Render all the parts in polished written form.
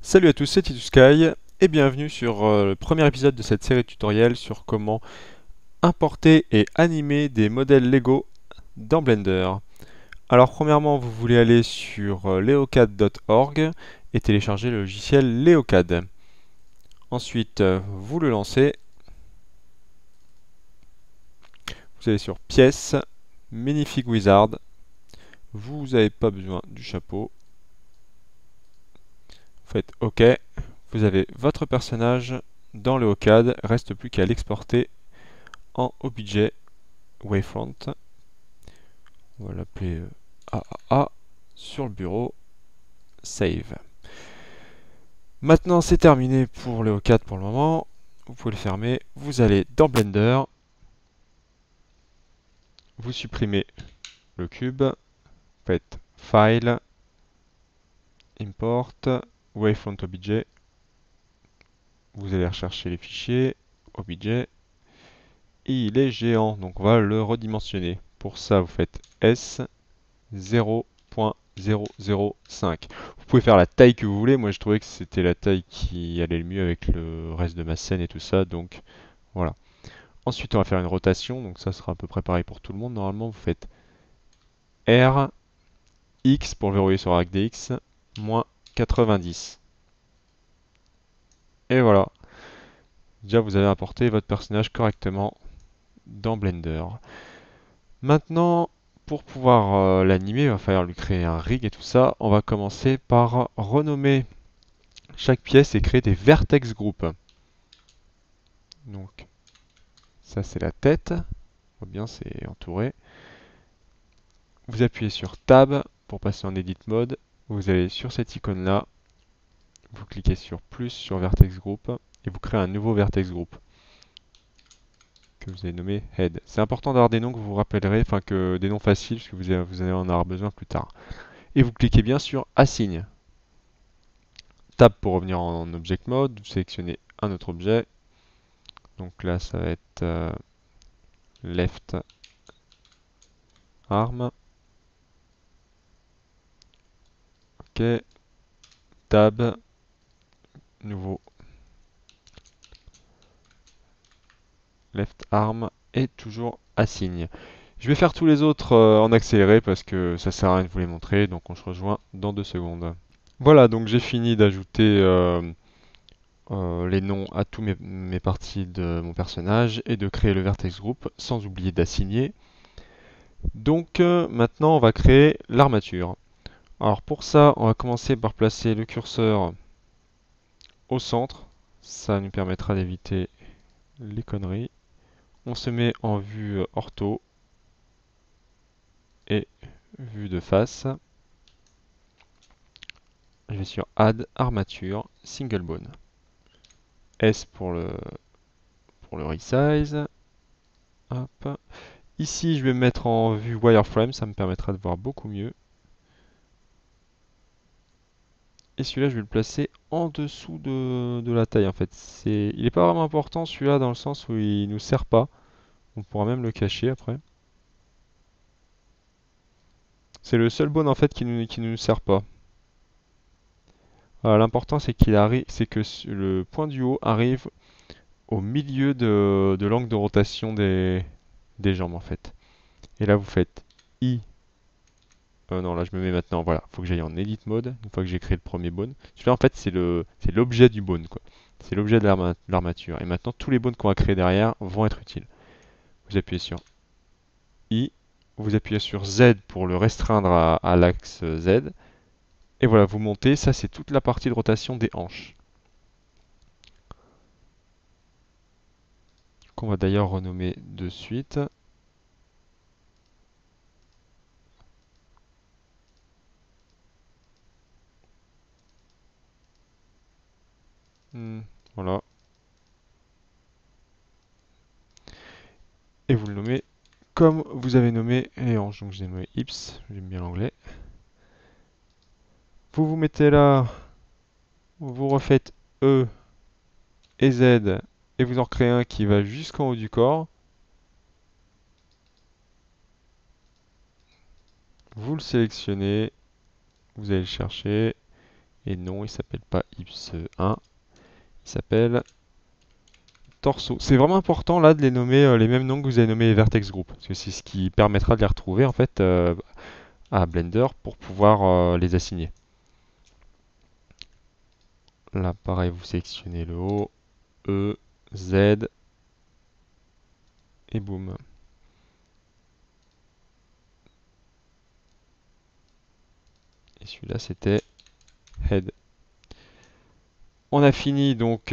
Salut à tous, c'est TituSky et bienvenue sur le premier épisode de cette série de tutoriels sur comment importer et animer des modèles Lego dans Blender. Alors premièrement, vous voulez aller sur leocad.org et télécharger le logiciel Leocad. Ensuite, vous le lancez, vous allez sur Pièces, Minifig Wizard, vous n'avez pas besoin du chapeau, vous faites OK, vous avez votre personnage dans Leocad, reste plus qu'à l'exporter en objet Wavefront. On va l'appeler AAA sur le bureau. Save. Maintenant, c'est terminé pour le O4 pour le moment. Vous pouvez le fermer. Vous allez dans Blender. Vous supprimez le cube. Faites File, Import, Wavefront Objet. Vous allez rechercher les fichiers, Objet. Et il est géant, donc on va le redimensionner. Pour ça, vous faites S 0.005. Vous pouvez faire la taille que vous voulez. Moi, je trouvais que c'était la taille qui allait le mieux avec le reste de ma scène et tout ça. Donc, voilà. Ensuite, on va faire une rotation. Donc, ça sera à peu près pareil pour tout le monde. Normalement, vous faites R, X pour le verrouiller sur arc DX, moins 90. Et voilà. Déjà, vous avez importé votre personnage correctement dans Blender. Maintenant, pour pouvoir l'animer, il va falloir lui créer un rig et tout ça. On va commencer par renommer chaque pièce et créer des vertex groups. Donc, ça c'est la tête. On voit bien, c'est entouré. Vous appuyez sur Tab pour passer en Edit Mode. Vous allez sur cette icône là. Vous cliquez sur plus sur Vertex Group et vous créez un nouveau Vertex Group que vous allez nommer Head. C'est important d'avoir des noms que vous vous rappellerez, enfin que des noms faciles, parce que vous allez en avoir besoin plus tard. Et vous cliquez bien sur Assign. Tab pour revenir en Object Mode. Vous sélectionnez un autre objet. Donc là, ça va être Left Arm. OK. Tab. Nouveau Left Arm. Et toujours Assign. Je vais faire tous les autres en accéléré parce que ça sert à rien de vous les montrer. Donc on se rejoint dans 2 secondes. Voilà, donc j'ai fini d'ajouter les noms à tous mes parties de mon personnage et de créer le vertex group sans oublier d'assigner. Donc maintenant on va créer l'armature. Alors pour ça on va commencer par placer le curseur au centre. Ça nous permettra d'éviter les conneries. On se met en vue ortho et vue de face. Je vais sur Add Armature Single Bone. S pour le resize. Hop. Ici, je vais me mettre en vue wireframe, ça me permettra de voir beaucoup mieux. Et celui-là, je vais le placer en dessous de la taille en fait. Il n'est pas vraiment important celui-là dans le sens où il nous sert pas. On pourra même le cacher après. C'est le seul bone en fait qui ne nous sert pas. Voilà, l'important c'est c'est que le point du haut arrive au milieu de l'angle de rotation des jambes en fait. Et là vous faites I. Non, là je me mets maintenant, voilà, faut que j'aille en edit mode, une fois que j'ai créé le premier bone. Celui-là en fait c'est l'objet du bone quoi. C'est l'objet de l'armature. Et maintenant tous les bones qu'on va créer derrière vont être utiles. Vous appuyez sur I, vous appuyez sur Z pour le restreindre à l'axe Z. Et voilà, vous montez, ça c'est toute la partie de rotation des hanches. Qu'on va d'ailleurs renommer de suite. Voilà. Et vous le nommez comme vous avez nommé les hanches. Donc j'ai nommé hips, j'aime bien l'anglais. Vous vous mettez là, vous refaites E et Z, et vous en recréez un qui va jusqu'en haut du corps. Vous le sélectionnez, vous allez le chercher, Et non, il s'appelle pas IPS1, il s'appelle Torso. C'est vraiment important là de les nommer les mêmes noms que vous avez nommé les Vertex Group, parce que c'est ce qui permettra de les retrouver en fait à Blender pour pouvoir les assigner. Là, pareil, vous sélectionnez le haut, E, Z, et boum. Et celui-là, c'était Head. On a fini donc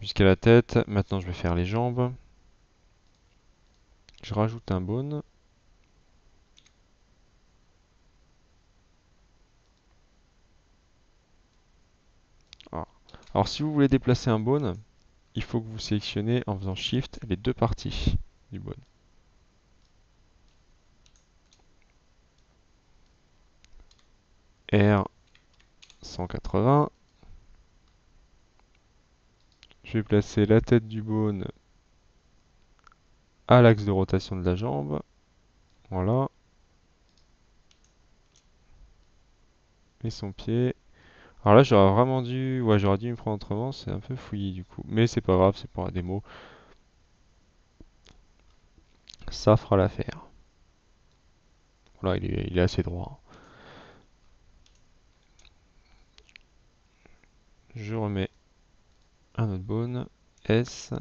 jusqu'à la tête. Maintenant, je vais faire les jambes. Je rajoute un bone. Alors, alors, si vous voulez déplacer un bone, il faut que vous sélectionnez en faisant Shift les deux parties du bone. R 180. Je vais placer la tête du bone à l'axe de rotation de la jambe. Voilà. Et son pied. Alors là, j'aurais vraiment dû... Ouais, j'aurais dû me prendre autrement. C'est un peu fouillis du coup. Mais c'est pas grave, c'est pour la démo. Ça fera l'affaire. Voilà, il est assez droit. Je remets un autre bone. S.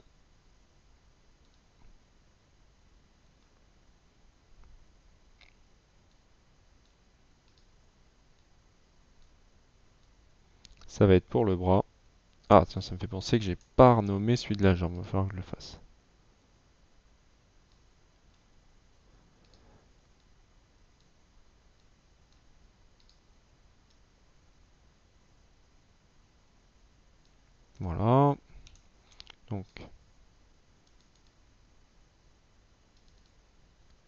Ça va être pour le bras. Ah, tiens, ça me fait penser que j'ai pas renommé celui de la jambe. Il va falloir que je le fasse. Voilà. Donc,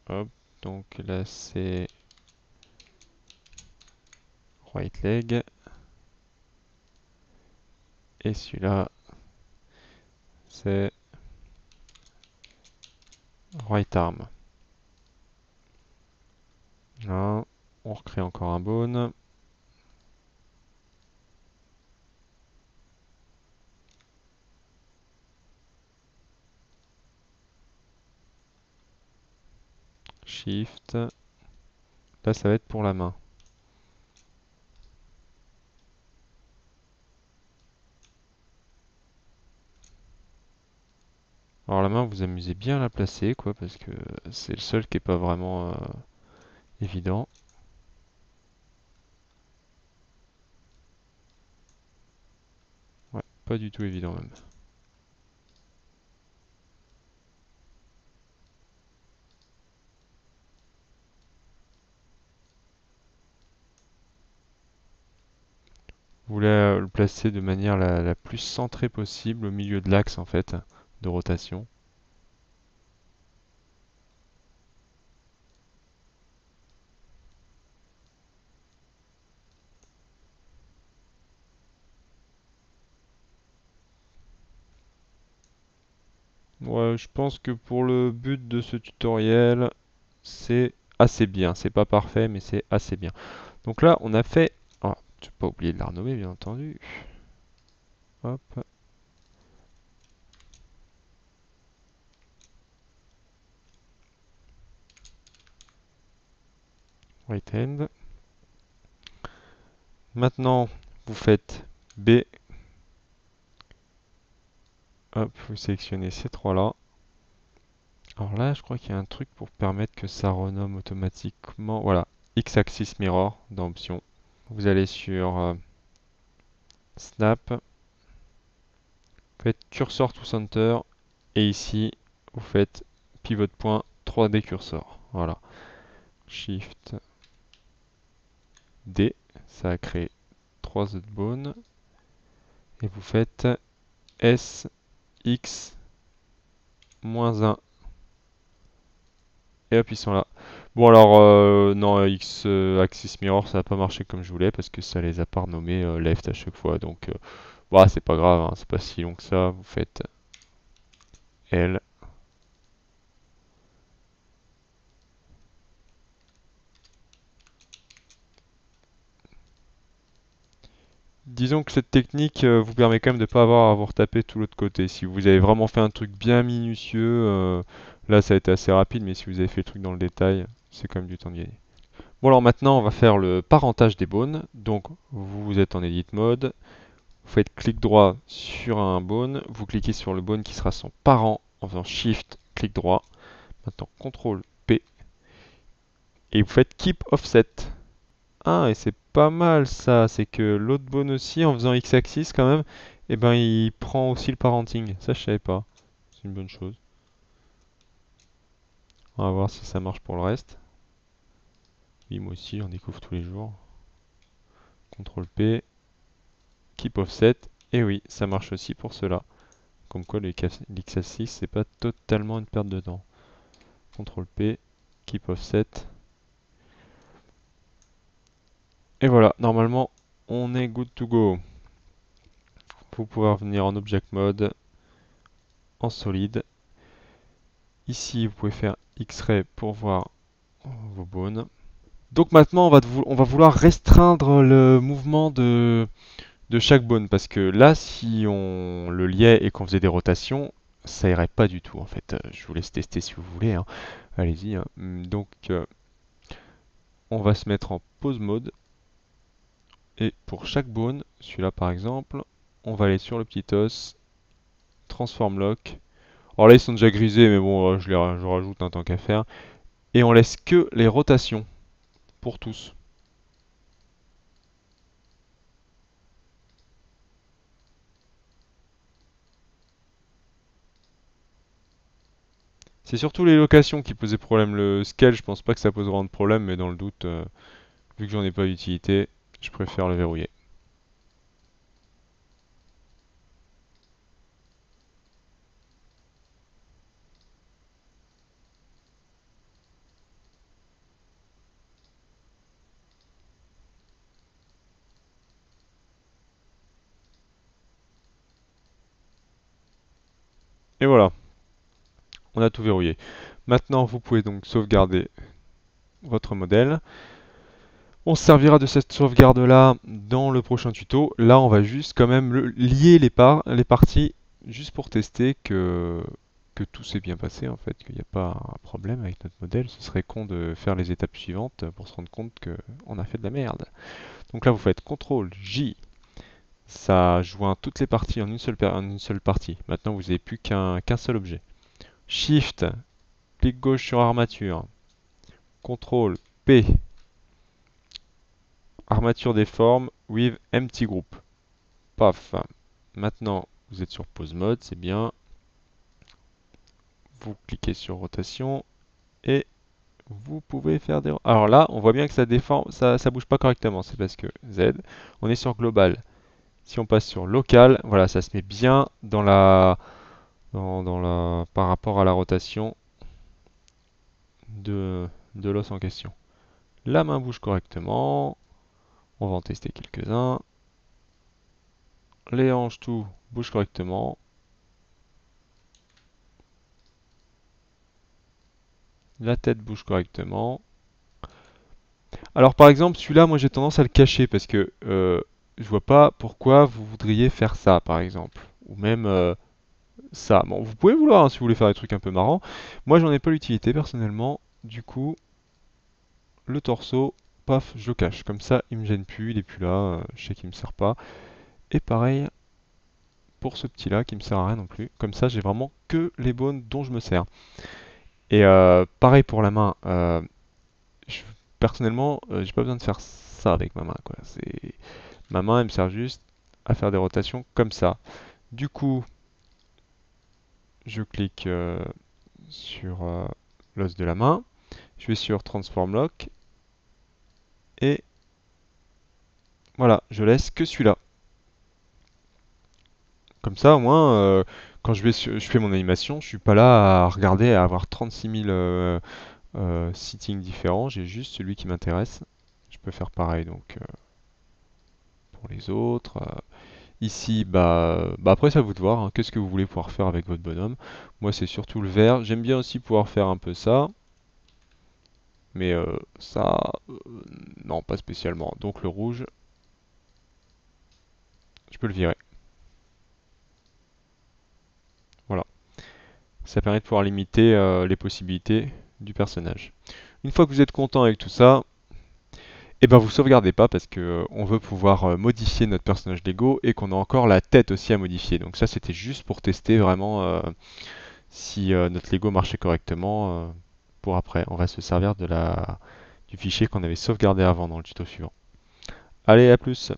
hop. Donc là, c'est right leg. Et celui-là, c'est right arm. Là, on recrée encore un bone. Shift. Là, ça va être pour la main. Alors la main, vous amusez bien à la placer, quoi, parce que c'est le seul qui est pas vraiment évident. Ouais, pas du tout évident même. Vous voulez le placer de manière la plus centrée possible au milieu de l'axe en fait de rotation. Ouais, je pense que pour le but de ce tutoriel, c'est assez bien. C'est pas parfait, mais c'est assez bien. Donc là, on a fait... Ah, je n'ai pas oublié de la renommer, bien entendu. Hop, right hand. Maintenant, vous faites B. Hop, vous sélectionnez ces trois-là. Alors là, je crois qu'il y a un truc pour permettre que ça renomme automatiquement. Voilà, X-Axis Mirror dans Options. Vous allez sur Snap, vous faites Cursor to Center, et ici, vous faites Pivot Point 3D Cursor. Voilà. Shift D, ça a créé trois autres bones. Et vous faites S, X, -1. Et hop, ils sont là. Bon alors, non, X Axis Mirror, ça n'a pas marché comme je voulais parce que ça les a pas renommés left à chaque fois. Donc, bah, c'est pas grave, hein, c'est pas si long que ça. Vous faites L. Disons que cette technique vous permet quand même de ne pas avoir à vous retaper tout l'autre côté. Si vous avez vraiment fait un truc bien minutieux, là ça a été assez rapide, mais si vous avez fait le truc dans le détail, c'est quand même du temps de gagner. Bon alors maintenant on va faire le parentage des bones. Donc vous êtes en edit mode, vous faites clic droit sur un bone, vous cliquez sur le bone qui sera son parent en faisant shift, clic droit. Maintenant CTRL P et vous faites keep offset. Ah, et c'est pas mal ça, c'est que l'autre bone aussi, en faisant X-axis quand même, eh ben il prend aussi le parenting. Ça, je savais pas. C'est une bonne chose. On va voir si ça marche pour le reste. Oui, moi aussi, j'en découvre tous les jours. CTRL P, keep offset, et oui, ça marche aussi pour cela. Comme quoi, l'X-axis, c'est pas totalement une perte de temps. CTRL P, keep offset. Et voilà, normalement, on est good to go. Vous pouvez revenir en object mode, en solide. Ici, vous pouvez faire X-ray pour voir vos bones. Donc maintenant, on va vouloir restreindre le mouvement de chaque bone, parce que là, si on le liait et qu'on faisait des rotations, ça irait pas du tout en fait. Je vous laisse tester si vous voulez, hein. Allez-y, hein. Donc, on va se mettre en pause mode, et pour chaque bone, celui-là par exemple, on va aller sur le petit os, transform lock. Alors là, ils sont déjà grisés, mais bon, je rajoute un tant qu'à faire. Et on laisse que les rotations pour tous. C'est surtout les locations qui posaient problème. Le scale, je pense pas que ça pose vraiment de problème, mais dans le doute, vu que j'en ai pas d'utilité, je préfère le verrouiller. Et voilà, on a tout verrouillé. Maintenant, vous pouvez donc sauvegarder votre modèle. On se servira de cette sauvegarde-là dans le prochain tuto. Là, on va juste quand même lier les parties, juste pour tester que tout s'est bien passé, en fait, qu'il n'y a pas un problème avec notre modèle. Ce serait con de faire les étapes suivantes pour se rendre compte qu'on a fait de la merde. Donc là, vous faites CTRL J. Ça joint toutes les parties en une seule partie. Maintenant, vous n'avez plus qu'un seul objet. Shift, clic gauche sur armature. CTRL P, armature déforme with empty group. Paf. Maintenant, vous êtes sur pause mode, c'est bien. Vous cliquez sur rotation et vous pouvez faire des... Alors là, on voit bien que ça déforme, ça bouge pas correctement. C'est parce que Z, on est sur global. Si on passe sur local, voilà, ça se met bien par rapport à la rotation de l'os en question. La main bouge correctement. On va en tester quelques-uns. Les hanches, tout bouge correctement. La tête bouge correctement. Alors par exemple, celui-là, moi j'ai tendance à le cacher parce que je vois pas pourquoi vous voudriez faire ça, par exemple. Ou même ça. Bon, vous pouvez vouloir hein, si vous voulez faire des trucs un peu marrants. Moi, j'en ai pas l'utilité personnellement. Du coup, le torso, paf, je le cache. Comme ça, il me gêne plus, il est plus là. Je sais qu'il me sert pas. Et pareil pour ce petit-là qui me sert à rien non plus. Comme ça, j'ai vraiment que les bones dont je me sers. Et pareil pour la main. Je- Personnellement, j'ai pas besoin de faire ça avec ma main, quoi. Ma main, elle me sert juste à faire des rotations comme ça. Du coup, je clique sur l'os de la main. Je vais sur Transform Lock. Et voilà, je laisse que celui-là. Comme ça, au moins, quand je fais mon animation, je suis pas là à regarder, à avoir 36 000 settings différents. J'ai juste celui qui m'intéresse. Je peux faire pareil donc pour les autres. Ici, bah après, c'est à vous de voir, hein. Qu'est-ce que vous voulez pouvoir faire avec votre bonhomme? Moi, c'est surtout le vert. J'aime bien aussi pouvoir faire un peu ça. Mais ça, non, pas spécialement. Donc le rouge, Je peux le virer. Voilà. Ça permet de pouvoir limiter les possibilités du personnage. Une fois que vous êtes content avec tout ça, et ben vous sauvegardez pas parce que on veut pouvoir modifier notre personnage Lego et qu'on a encore la tête aussi à modifier. Donc ça c'était juste pour tester vraiment si notre Lego marchait correctement pour après. On va se servir du fichier qu'on avait sauvegardé avant dans le tuto suivant. Allez, à plus!